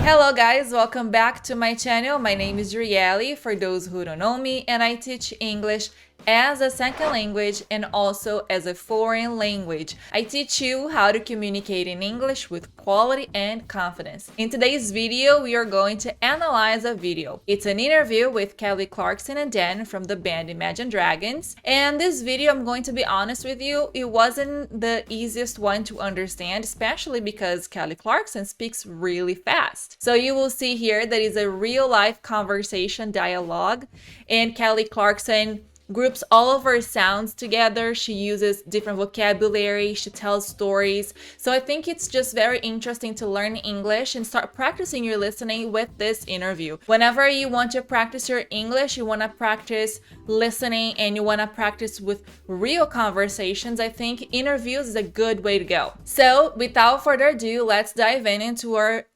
Hello guys, welcome back to my channel. My name is Drielle, for those who don't know me, and I teach English as a second language and also as a foreign language. I teach you how to communicate in English with quality and confidence. In today's video, we are going to analyze a video. It's an interview with Kelly Clarkson and Dan from the band Imagine Dragons. And this video, I'm going to be honest with you, it wasn't the easiest one to understand, especially because Kelly Clarkson speaks really fast. So you will see here that is a real life conversation dialogue, and Kelly Clarkson groups all of her sounds together. She uses different vocabulary, she tells stories. So I think it's just very interesting to learn English and start practicing your listening with this interview. Whenever you want to practice your English, you want to practice listening and you want to practice with real conversations, I think interviews is a good way to go. So without further ado, let's dive into our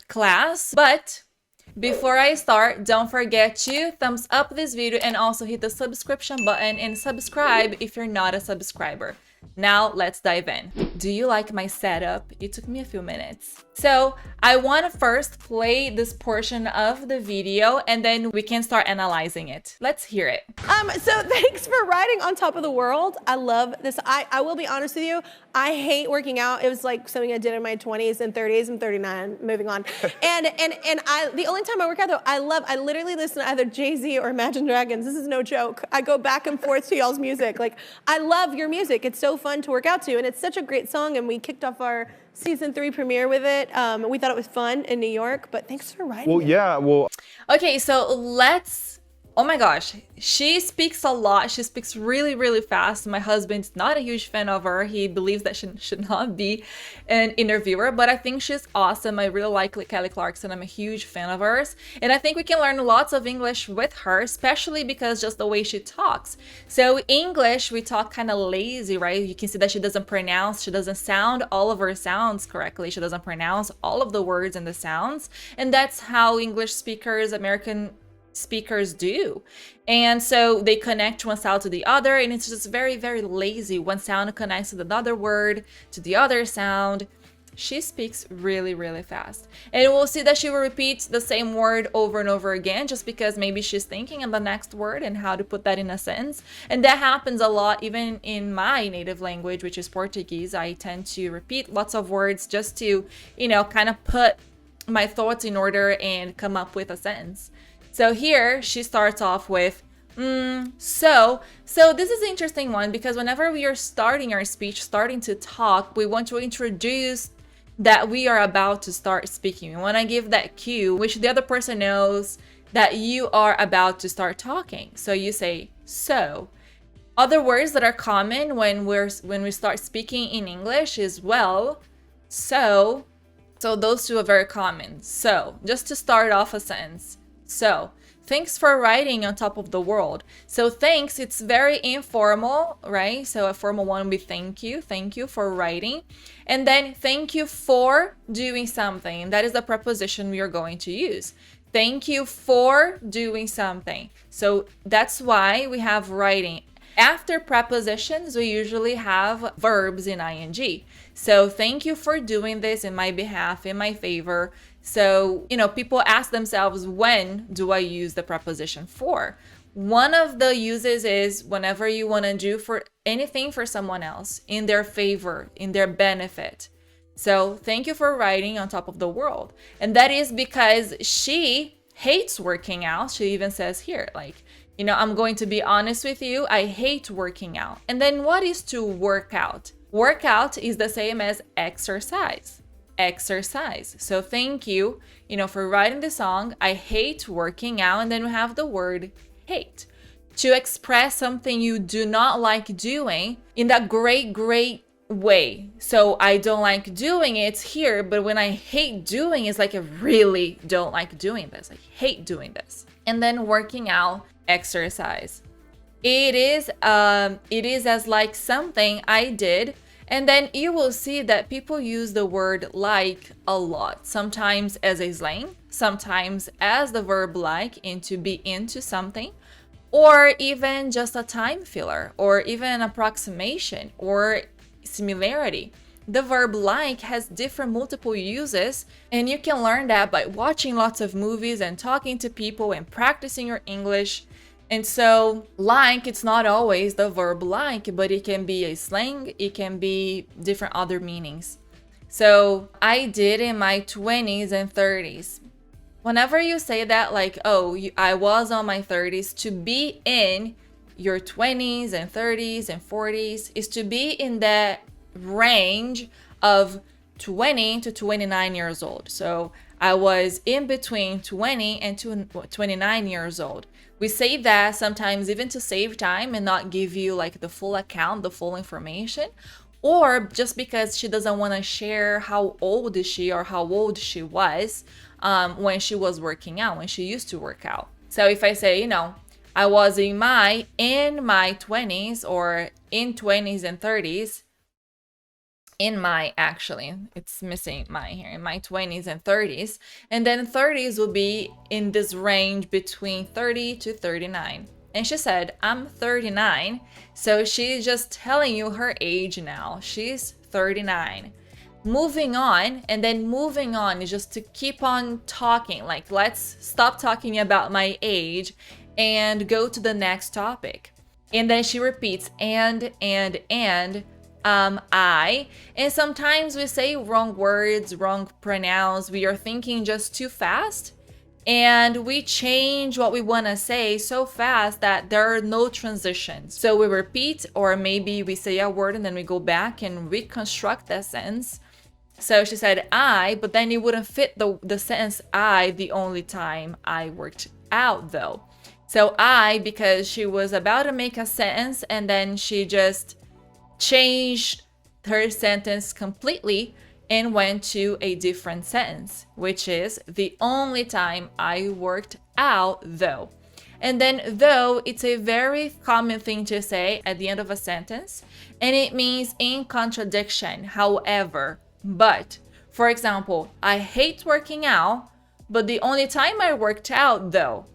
class. But before I start, don't forget to thumbs up this video and also hit the subscription button and subscribe if you're not a subscriber. Now let's dive in. Do you like my setup? It took me a few minutes. So I want to first play this portion of the video and then we can start analyzing it. Let's hear it. So thanks for riding on top of the world. I love this. I will be honest with you. I hate working out. It was like something I did in my 20s and 30s. I'm 39, moving on. and the only time I work out though, I literally listen to either Jay-Z or Imagine Dragons. This is no joke. I go back and forth to y'all's music. Like, I love your music. It's so fun to work out to, and it's such a great song, and we kicked off our season 3 premiere with it. We thought it was fun in New York, but thanks for writing it. Yeah, well. Okay, so let's, oh my gosh, she speaks a lot. She speaks really, really fast. My husband's not a huge fan of her. He believes that she should not be an interviewer, but I think she's awesome. I really like Kelly Clarkson. I'm a huge fan of hers. And I think we can learn lots of English with her, especially because just the way she talks. So English, we talk kind of lazy, right? You can see that she doesn't sound all of her sounds correctly. She doesn't pronounce all of the words and the sounds. And that's how English speakers, American speakers do. And so they connect one sound to the other, and it's just very, very lazy. One sound connects to another word, to the other sound. She speaks really, really fast. And we'll see that she will repeat the same word over and over again, just because maybe she's thinking of the next word and how to put that in a sentence. And that happens a lot even in my native language, which is Portuguese. I tend to repeat lots of words just to, kind of put my thoughts in order and come up with a sentence. So here she starts off with, so this is an interesting one, because whenever we are starting our speech, starting to talk, we want to introduce that we are about to start speaking. We want to give that cue, which the other person knows that you are about to start talking. So you say, so. Other words that are common when we start speaking in English is well, so. So those two are very common. So, just to start off a sentence. So, thanks for riding on top of the world. So thanks, it's very informal, right? So a formal one would be thank you for riding. And then thank you for doing something. That is the preposition we are going to use. Thank you for doing something. So that's why we have riding. After prepositions, we usually have verbs in ing. So thank you for doing this in my behalf, in my favor. So, people ask themselves, when do I use the preposition for? One of the uses is whenever you want to do for anything for someone else, in their favor, in their benefit. So thank you for riding on top of the world. And that is because she hates working out. She even says here, I'm going to be honest with you, I hate working out. And then what is to work out? Workout is the same as exercise. So thank you, for writing the song. I hate working out. And then we have the word hate. To express something you do not like doing in that great way. So I don't like doing it here, but when I hate doing, it's like I really don't like doing this. I hate doing this. And then working out, exercise. It is as like something I did. And then you will see that people use the word like a lot, sometimes as a slang, sometimes as the verb like, to be into something, or even just a time filler, or even an approximation or similarity. the verb like has different multiple uses, and you can learn that by watching lots of movies and talking to people and practicing your English. And so like, it's not always the verb like, but it can be a slang, it can be different other meanings. So I did in my 20s and 30s. Whenever you say that, like, oh, I was on my 30s, to be in your 20s and 30s and 40s is to be in that range of 20 to 29 years old. So I was in between 20 and 29 years old. We say that sometimes even to save time and not give you like the full account, the full information, or just because she doesn't want to share how old is she or how old she was when she was working out, when she used to work out. So if I say, you know, I was in my 20s or in 20s and 30s, in my, actually, it's missing my here, in my 20s and 30s, and then 30s will be in this range between 30 to 39. And she said, I'm 39, so she's just telling you her age now. She's 39. Moving on, and then moving on is just to keep on talking, like, let's stop talking about my age and go to the next topic. And then she repeats, and, I. And sometimes we say wrong words, wrong pronouns. We are thinking just too fast. And we change what we want to say so fast that there are no transitions. So we repeat, or maybe we say a word and then we go back and reconstruct that sentence. So she said I, but then it wouldn't fit the sentence I the only time I worked out though. So I, because she was about to make a sentence and then she just changed her sentence completely and went to a different sentence, which is the only time I worked out though. And then though, it's a very common thing to say at the end of a sentence, and it means in contradiction, however, but. For example, I hate working out, but the only time I worked out though.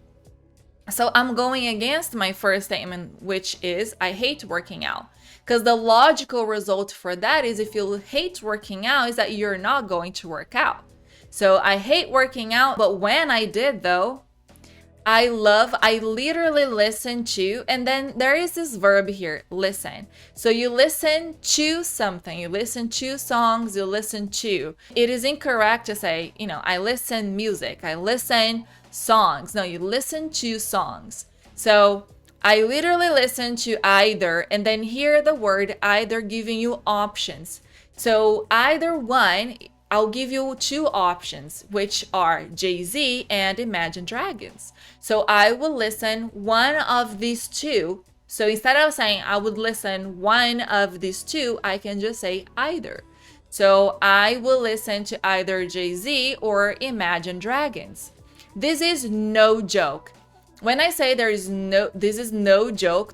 So I'm going against my first statement, which is I hate working out. Because the logical result for that is if you hate working out is that you're not going to work out. So I hate working out, but when I did though, I literally listen to, and then there is this verb here, listen. So you listen to something, you listen to songs, you listen to. It is incorrect to say, you know, I listen music, I listen songs. No, you listen to songs. So I literally listen to either, and then hear the word either giving you options. So either one, I'll give you two options, which are Jay-Z and Imagine Dragons. So I will listen one of these two. So instead of saying I would listen one of these two, I can just say either. So I will listen to either Jay-Z or Imagine Dragons. This is no joke. When I say this is no joke,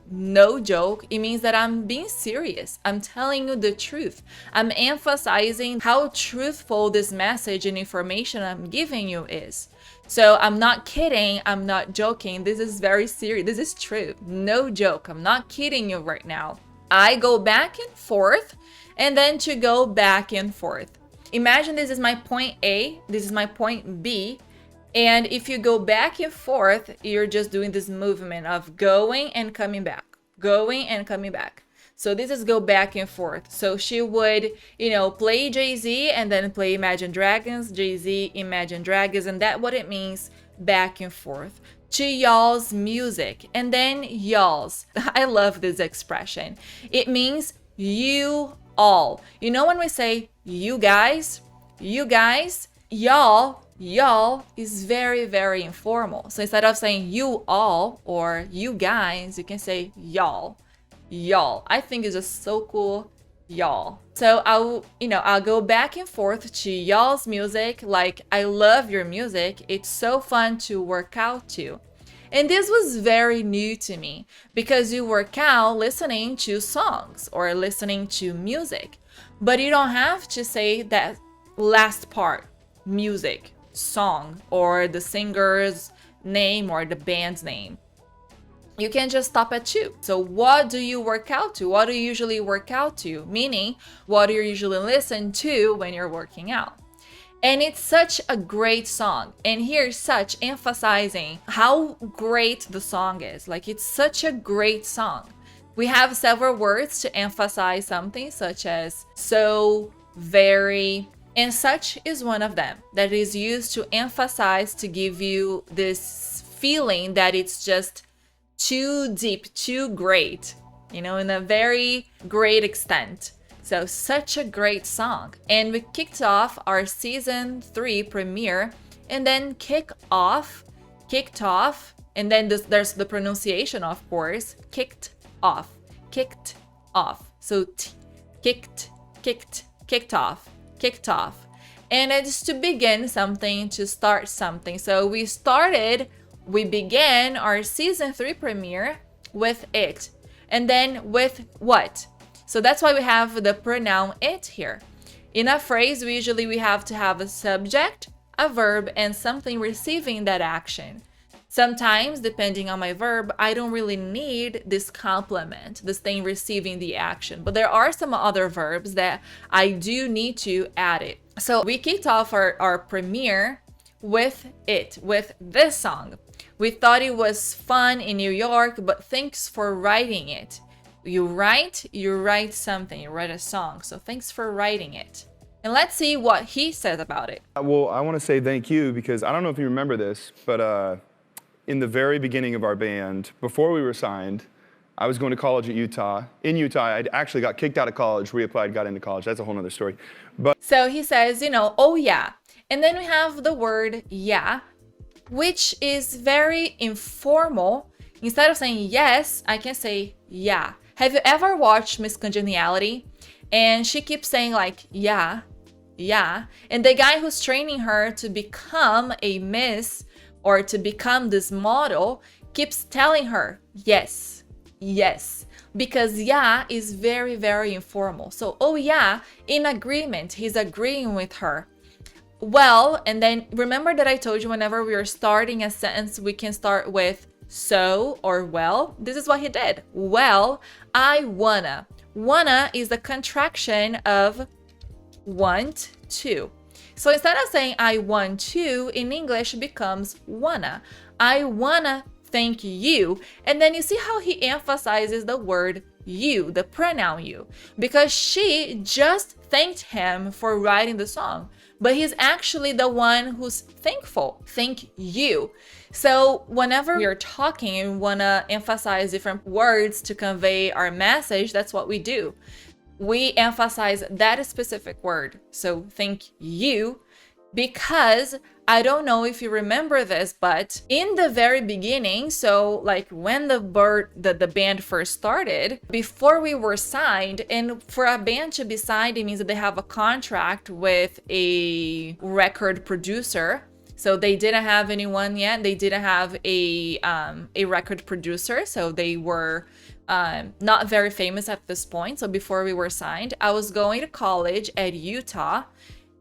it means that I'm being serious. I'm telling you the truth. I'm emphasizing how truthful this message and information I'm giving you is. So I'm not kidding, I'm not joking. This is very serious. This is true. No joke. I'm not kidding you right now. I go back and forth, and then to go back and forth. Imagine this is my point A, this is my point B. And if you go back and forth, you're just doing this movement of going and coming back, going and coming back. So this is go back and forth. So she would, you know, play Jay-Z and then play Imagine Dragons, Jay-Z, Imagine Dragons, and that's what it means, back and forth. To y'all's music, and then y'all's. I love this expression. It means you all. You know when we say you guys, y'all is very, very informal. So instead of saying you all or you guys, you can say y'all. I think it's just so cool, y'all. So I'll go back and forth to y'all's music, like I love your music. It's so fun to work out to. And this was very new to me because you work out listening to songs or listening to music, but you don't have to say that last part, music, song, or the singer's name or the band's name. you can just stop at 2. So what do you work out to? What do you usually work out to? Meaning, what do you usually listen to when you're working out? And it's such a great song. And here's such emphasizing how great the song is. Like, it's such a great song. We have several words to emphasize something, such as so, very, and such is one of them that is used to emphasize, to give you this feeling that it's just too deep, too great, in a very great extent. So such a great song. And we kicked off our season 3 premiere, and then kicked off, and then there's the pronunciation, of course, kicked off. So kicked off. And it's to begin something, to start something. So we began our season 3 premiere with it. And then with what? So that's why we have the pronoun it here. In a phrase, we have to have a subject, a verb, and something receiving that action. Sometimes, depending on my verb, I don't really need this complement, this thing receiving the action. But there are some other verbs that I do need to add it. So we kicked off our premiere with this song. We thought it was fun in New York, but thanks for writing it. You write something, you write a song. So thanks for writing it. And let's see what he says about it. Well, I want to say thank you because I don't know if you remember this, but in the very beginning of our band, before we were signed, I was going to college at Utah. In Utah, I actually got kicked out of college, reapplied, got into college. That's a whole other story. But so he says, oh yeah. And then we have the word yeah, which is very informal. Instead of saying yes, I can say yeah. Have you ever watched Miss Congeniality? And she keeps saying like, yeah. And the guy who's training her to become a miss or to become this model keeps telling her, yes. Because yeah is very, very informal. So, oh yeah, in agreement, he's agreeing with her. Well, and then remember that I told you whenever we are starting a sentence, we can start with so or well. This is what he did. Well, I wanna. Wanna is the contraction of want to. So instead of saying I want to, in English it becomes wanna. I wanna thank you. And then you see how he emphasizes the word you, the pronoun you, because she just thanked him for writing the song, but he's actually the one who's thankful. Thank you. So whenever we are talking and we want to emphasize different words to convey our message, that's what we do. We emphasize that specific word. So thank you, because I don't know if you remember this, but in the very beginning, so like when the band first started, before we were signed, and for a band to be signed, it means that they have a contract with a record producer. So they didn't have anyone yet. They didn't have a record producer. So they were not very famous at this point. So before we were signed, I was going to college at Utah.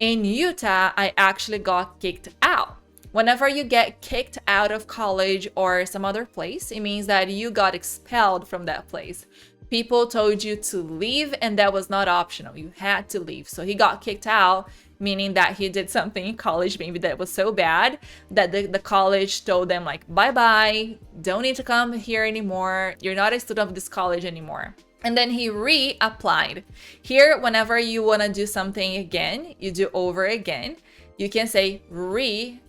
In Utah, I actually got kicked out. Whenever you get kicked out of college or some other place, it means that you got expelled from that place. People told you to leave, and that was not optional. You had to leave. So he got kicked out, meaning that he did something in college maybe that was so bad that the college told them like, bye-bye, don't need to come here anymore. You're not a student of this college anymore. And then he reapplied. Here, whenever you want to do something again, you do over again, you can say re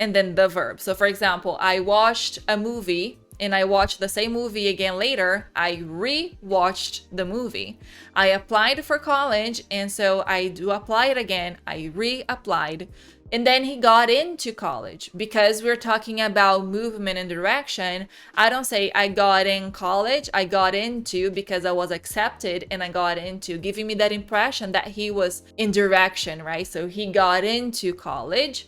and then the verb. So for example, I watched a movie and I watched the same movie again later. I re-watched the movie. I applied for college, and so I do apply it again. I reapplied. And then he got into college. Because we're talking about movement and direction, I don't say I got in college, I got into because I was accepted and I got into, giving me that impression that he was in direction, right? So he got into college.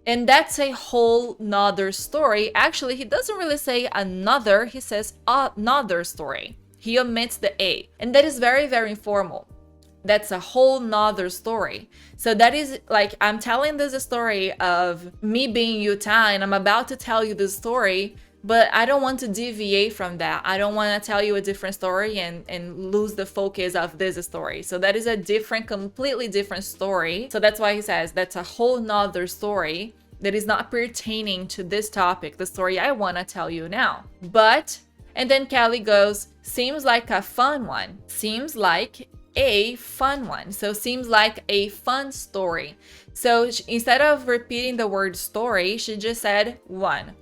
And that's a whole nother story. Actually, he doesn't really say another, he says another story. He omits the A. And that is very, very informal. That's a whole nother story. So that is like, I'm telling this story of me being Utah, and I'm about to tell you this story, but I don't want to deviate from that. I don't want to tell you a different story and lose the focus of this story. So that is a different, completely different story. So that's why he says that's a whole nother story that is not pertaining to this topic, the story I want to tell you now. But, and then Kelly goes, seems like a fun one. Seems like a fun one. So seems like a fun story. So instead of repeating the word story, she just said one.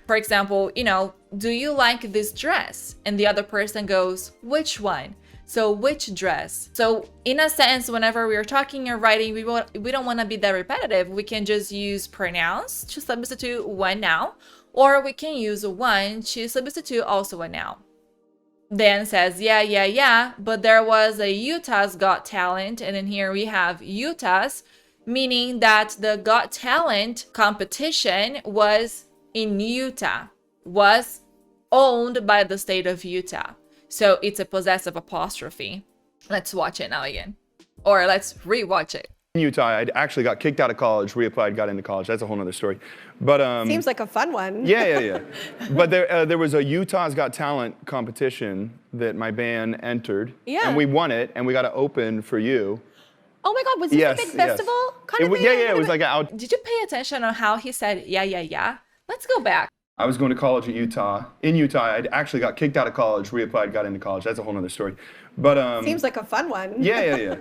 For example, you know, do you like this dress? And the other person goes, which one? So which dress? So in a sense, whenever we are talking or writing, we don't want to be that repetitive. We can just use pronouns to substitute one noun, or we can use one to substitute also a noun. Dan says, yeah, but there was a Utah's Got Talent, and then here we have Utah's, meaning that the Got Talent competition was in Utah, was owned by the state of Utah. So it's a possessive apostrophe. Let's watch it now again. Or let's rewatch it. In Utah, I actually got kicked out of college, reapplied, got into college. That's a whole other story. But Seems like a fun one. Yeah. But there was a Utah's Got Talent competition that my band entered. Yeah. And we won it, and we got to open for you. Oh my God, was this a big festival? Kind of thing? Yeah, it was like an out. Did you pay attention on how he said, yeah? Let's go back. I was going to college at Utah. In Utah, I actually got kicked out of college, reapplied, got into college. That's a whole other story. But Seems like a fun one. Yeah.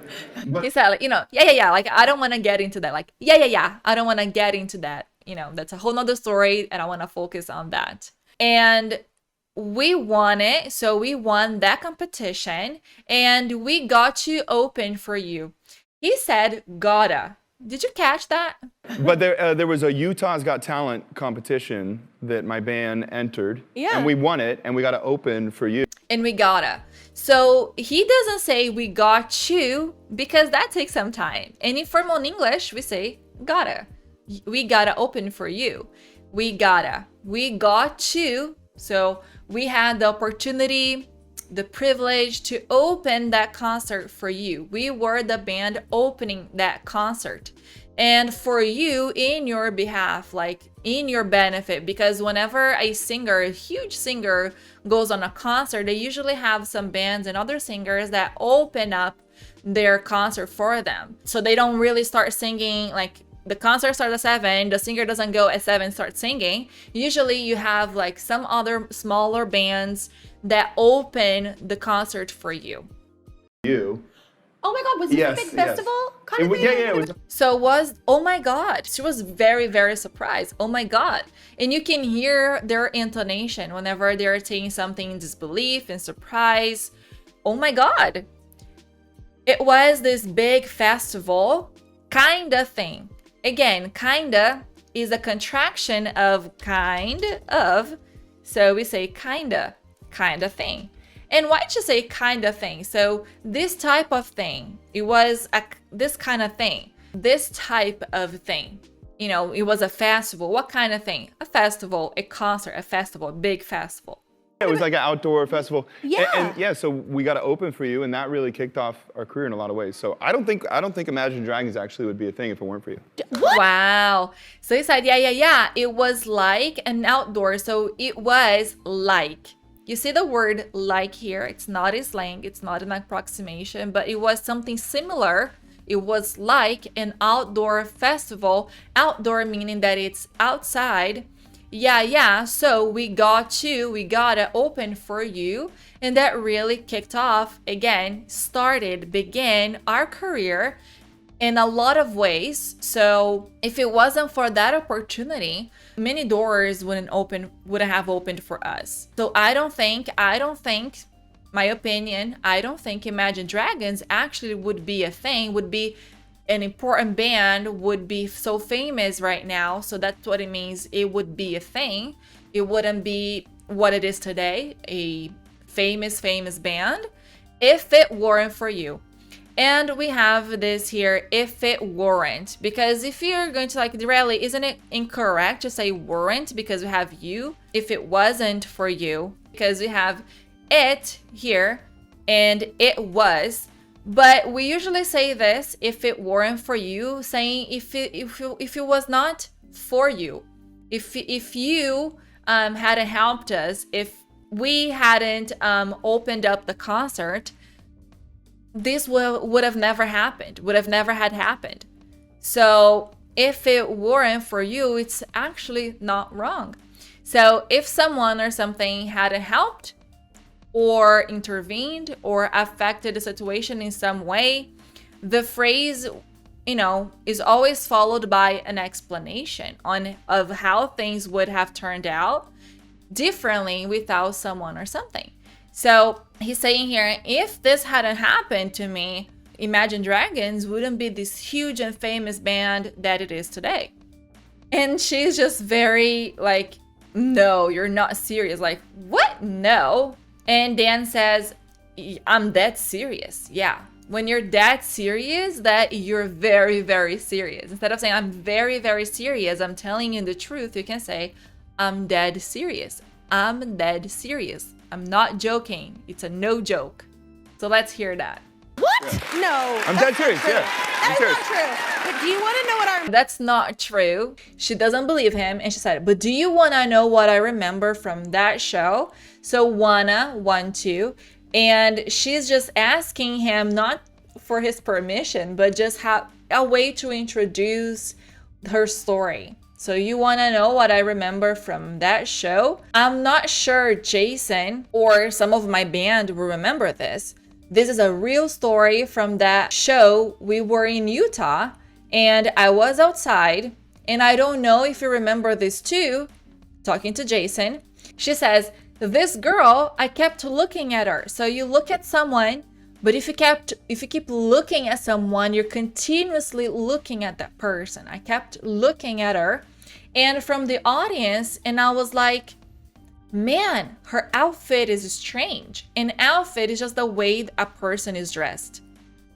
But He said, like, you know, yeah. Like, I don't want to get into that. Like, yeah. I don't want to get into that. You know, that's a whole nother story, and I want to focus on that. And we won it. So we won that competition, and we got to open for you. He said, gotta. Did you catch that? But there was a Utah's Got Talent competition that my band entered. Yeah. And we won it, and we got to open for you. And we gotta. So he doesn't say we got you, because that takes some time. And in formal English, we say gotta. We gotta open for you. We gotta. We got to. So we had the opportunity, the privilege to open that concert for you. We were the band opening that concert. And for you, in your behalf, like in your benefit, because whenever a singer, a huge singer, goes on a concert, they usually have some bands and other singers that open up their concert for them. So they don't really start singing, like the concert starts at 7, the singer doesn't go at 7 start singing. Usually you have like some other smaller bands that open the concert for you. Oh my God, was this a big festival? Kind of thing? It was. So oh my God, she was very, very surprised. Oh my God. And you can hear their intonation whenever they're saying something in disbelief and surprise. Oh my God. It was this big festival kind of thing. Again, kinda is a contraction of kind of. So we say kind of thing. And why'd you say kind of thing? So this type of thing, it was this kind of thing, this type of thing. You know, it was a festival. What kind of thing? A festival, a concert, a festival, a big festival. It was like an outdoor festival. Yeah. And yeah, so we got to open for you, and that really kicked off our career in a lot of ways. So I don't think Imagine Dragons actually would be a thing if it weren't for you. What? Wow. So he said, yeah. It was like an outdoor. So it was like. You see the word like here. It's not a slang. It's not an approximation, but it was something similar. It was like an outdoor festival. Outdoor meaning that it's outside. Yeah. So we gotta open for you. And that really kicked off, again, began our career in a lot of ways. So if it wasn't for that opportunity, many doors wouldn't have opened for us. So I don't think, my opinion, I don't think Imagine Dragons actually would be a thing, would be an important band, would be so famous right now. So that's what it means. It would be a thing. It wouldn't be what it is today, a famous band, if it weren't for you. And we have this here, if it weren't, because if you're going to like Drielle, isn't it incorrect to say weren't because we have you? If it wasn't for you, because we have it here and it was. But we usually say this, if it weren't for you, saying if it was not for you. If you hadn't helped us, if we hadn't opened up the concert, this would have never happened, would have never had happened. So if it weren't for you, it's actually not wrong. So if someone or something hadn't helped or intervened or affected the situation in some way, the phrase, is always followed by an explanation of how things would have turned out differently without someone or something. So he's saying here, if this hadn't happened to me, Imagine Dragons wouldn't be this huge and famous band that it is today. And she's just very like, no, you're not serious. Like, what? No. And Dan says, I'm that serious. Yeah. When you're that serious, that you're very, very serious. Instead of saying, I'm very, very serious, I'm telling you the truth, you can say, I'm dead serious. I'm dead serious. I'm not joking. It's a no joke. So let's hear that. What? Yeah. No. I'm dead serious, yeah. That is not true. But do you want to know what our... That's not true. She doesn't believe him. And she said, but do you want to know what I remember from that show? So wanna, want to. And she's just asking him, not for his permission, but just have a way to introduce her story. So you want to know what I remember from that show? I'm not sure Jason or some of my band will remember this. This is a real story from that show. We were in Utah and I was outside, and I don't know if you remember this too, talking to Jason. She says, this girl, I kept looking at her. So you look at someone, but if you keep looking at someone, you're continuously looking at that person. I kept looking at her, and from the audience, and I was like, man, her outfit is strange. An outfit is just the way a person is dressed.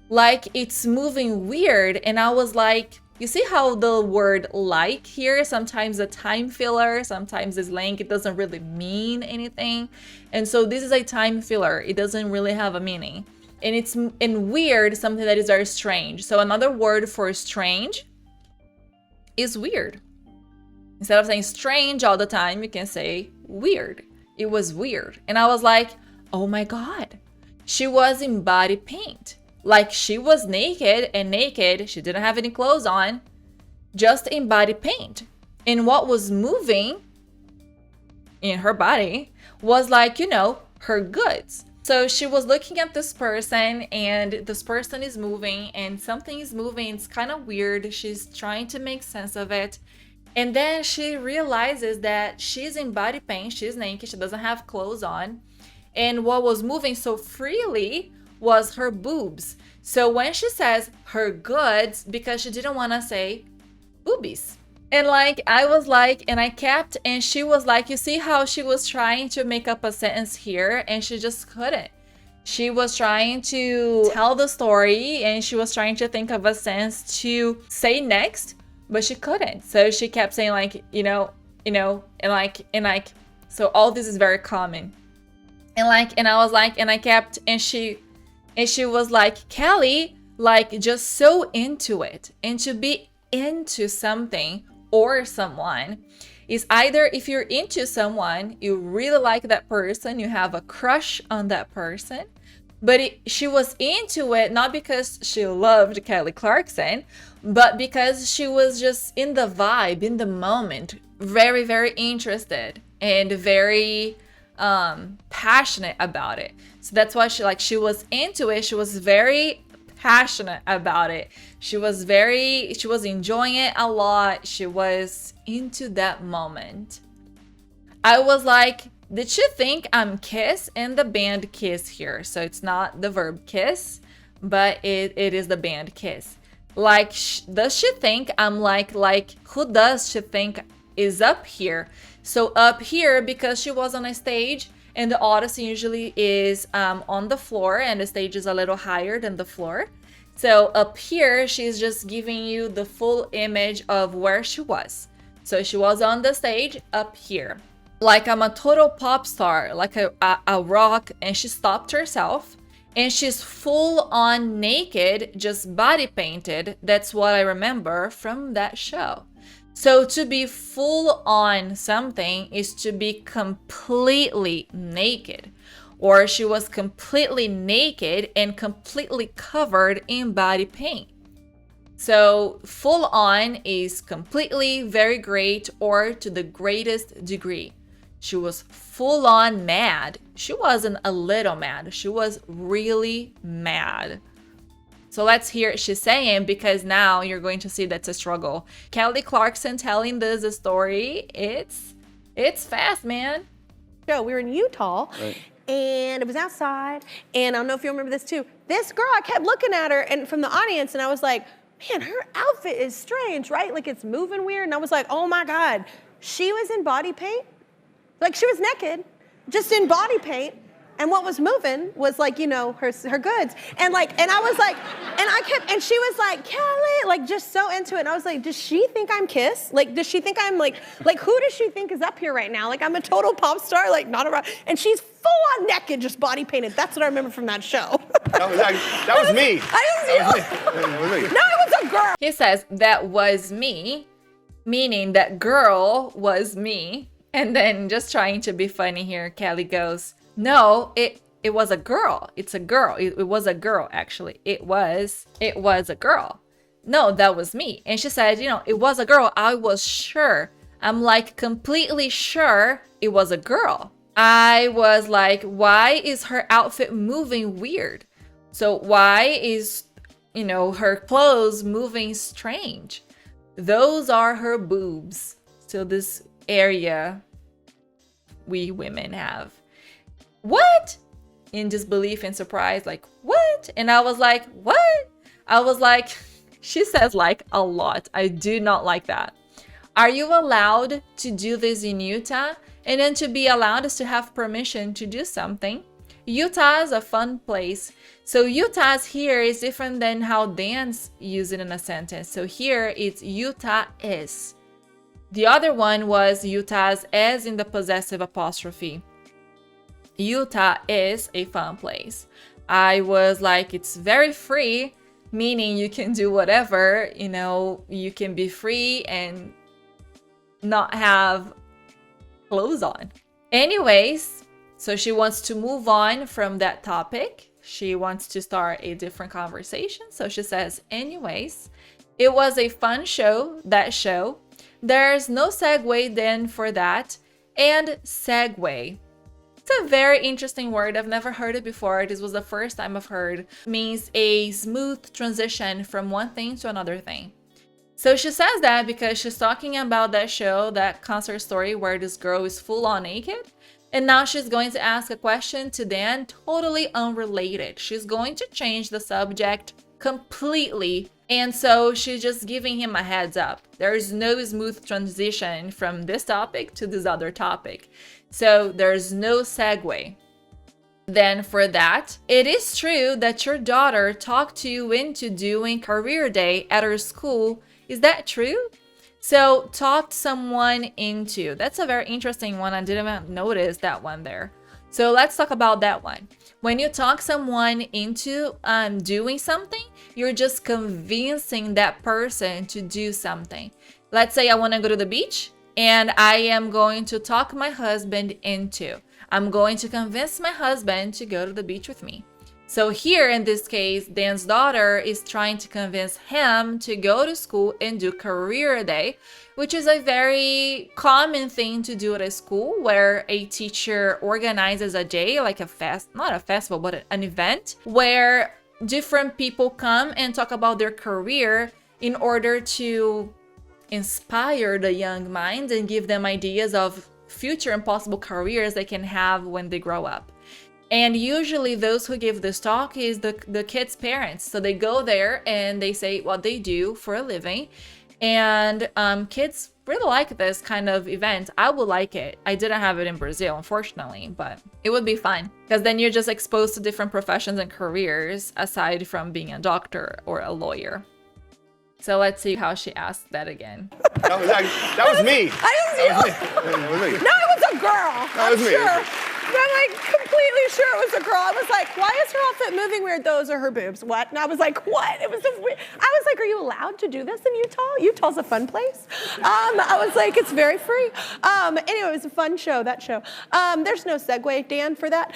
Like, it's moving weird. And I was like, you see how the word like here, sometimes a time filler, sometimes it's length, it doesn't really mean anything. And so this is a time filler. It doesn't really have a meaning. And it's in weird, something that is very strange. So another word for strange is weird. Instead of saying strange all the time, you can say weird. It was weird. And I was like, oh my God, she was in body paint. Like, she was naked, she didn't have any clothes on, just in body paint. And what was moving in her body was like, her goods. So she was looking at this person, and this person is moving, and something is moving. It's kind of weird. She's trying to make sense of it. And then she realizes that she's in body paint, she's naked, she doesn't have clothes on. And what was moving so freely was her boobs. So when she says her goods, because she didn't want to say boobies. And like, I was like, and I kept, and she was like, you see how she was trying to make up a sentence here, and she just couldn't. She was trying to tell the story, and she was trying to think of a sentence to say next, but she couldn't. So she kept saying like, and like, so all this is very common. And I was like, and I kept, and she was like, Kelly, like, just so into it. And to be into something or someone is either, if you're into someone, you really like that person, you have a crush on that person, but she was into it not because she loved Kelly Clarkson, but because she was just in the vibe, in the moment, very, very interested and very passionate about it. So that's why she was into it. She was very passionate about it. She was enjoying it a lot. She was into that moment. I was like, did she think I'm Kiss? And the band Kiss here. So it's not the verb kiss, but it is the band Kiss. Like, does she think I'm like, who does she think is up here? So up here, because she was on a stage, and the audience usually is on the floor, and the stage is a little higher than the floor. So up here, she's just giving you the full image of where she was. So she was on the stage up here. Like, I'm a total pop star, like a rock, and she stopped herself. And she's full on naked, just body painted. That's what I remember from that show. So to be full on something is to be completely naked, or she was completely naked and completely covered in body paint. So full on is completely, very great, or to the greatest degree. She was full on mad. She wasn't a little mad. She was really mad. So let's hear what she's saying, because now you're going to see that's a struggle. Kelly Clarkson telling this story, it's fast, man. We were in Utah, Right. and it was outside, and I don't know if you remember this too. This girl, I kept looking at her and from the audience, and I was like, man, her outfit is strange, right? Like it's moving weird. And I was like, oh my God, she was in body paint. Like she was naked, just in body paint. And what was moving was like, you know, her goods. And I was like, and she was like, Kelly, like just so into it. And I was like, does she think I'm Kiss? Like, does she think I'm like who does she think is up here right now? Like I'm a total pop star, like not around. And she's full on naked, just body painted. That's what I remember from that show. That was me. That was me. No, it was a girl. He says, that was me, meaning that girl was me. And then just trying to be funny here, Kelly goes, no, it was a girl. It's a girl. It was a girl, actually. It was a girl. No, that was me. And she said, you know, it was a girl. I was sure. I'm like completely sure it was a girl. I was like, why is her outfit moving weird? So why is, you know, her clothes moving strange? Those are her boobs. So this area we women have. What? In disbelief and surprise, like, what? And I was like, what? I was like, she says like a lot. I do not like that. Are you allowed to do this in Utah? And then to be allowed is to have permission to do something. Utah is a fun place. So Utah's here is different than how Dan's use it in a sentence. So here it's Utah is. The other one was Utah's as in the possessive apostrophe. Utah is a fun place. I was like, it's very free, meaning you can do whatever, you know, you can be free and not have clothes on. Anyways, so she wants to move on from that topic. She wants to start a different conversation. So she says, anyways, it was a fun show, that show. There's no segue then for that. And segue. It's a very interesting word. I've never heard it before. This was the first time I've heard. It means a smooth transition from one thing to another thing. So she says that because she's talking about that show, that concert story where this girl is full on naked. And now she's going to ask a question to Dan, totally unrelated. She's going to change the subject completely. And so she's just giving him a heads up. There's no smooth transition from this topic to this other topic. So there's no segue. Then for that, it is true that your daughter talked you into doing career day at her school. Is that true? So talked someone into. That's a very interesting one. I didn't notice that one there. So let's talk about that one. When you talk someone into doing something, you're just convincing that person to do something. Let's say I want to go to the beach and I am going to talk my husband into. I'm going to convince my husband to go to the beach with me. So here in this case, Dan's daughter is trying to convince him to go to school and do career day, which is a very common thing to do at a school where a teacher organizes a day, like not a festival, but an event where different people come and talk about their career in order to inspire the young minds and give them ideas of future and possible careers they can have when they grow up. And usually those who give this talk is the kids' parents. So they go there and they say what they do for a living. And kids really like this kind of event. I would like it. I didn't have it in Brazil, unfortunately, but it would be fun. Because then you're just exposed to different professions and careers aside from being a doctor or a lawyer. So let's see how she asked that again. That was me. I didn't see you. That was me. No, it was a girl. That was me. Sure. I'm like completely completely sure it was a girl. I was like, why is her outfit moving weird? Those are her boobs. What? And I was like, what? It was so weird. I was like, are you allowed to do this in Utah? Utah's a fun place. I was like, it's very free. Anyway, it was a fun show, that show. There's no segue, Dan, for that.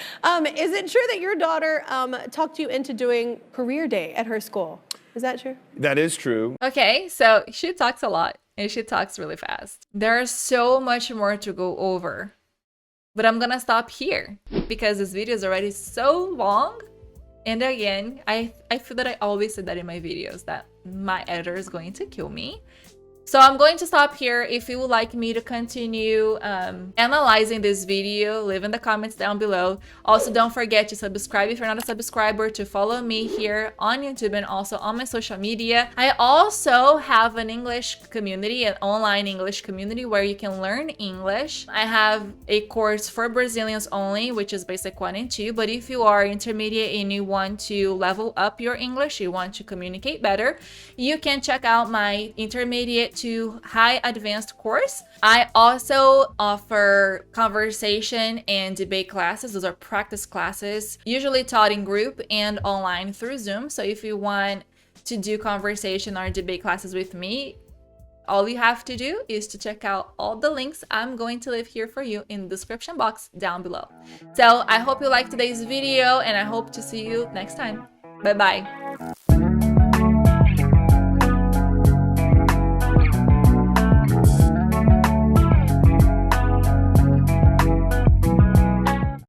Is it true that your daughter talked you into doing career day at her school? Is that true? That is true. Okay, so she talks a lot and she talks really fast. There's so much more to go over, but I'm gonna stop here because this video is already so long. And again, I feel that I always say that in my videos that my editor is going to kill me. So I'm going to stop here. If you would like me to continue analyzing this video, leave in the comments down below. Also, don't forget to subscribe if you're not a subscriber, to follow me here on YouTube and also on my social media. I also have an English community, an online English community where you can learn English. I have a course for Brazilians only, which is basic 1 and 2. But if you are intermediate and you want to level up your English, you want to communicate better, you can check out my intermediate to high advanced course. I also offer conversation and debate classes. Those are practice classes, usually taught in group and online through Zoom. So if you want to do conversation or debate classes with me, all you have to do is to check out all the links I'm going to leave here for you in the description box down below. So I hope you liked today's video and I hope to see you next time. Bye bye.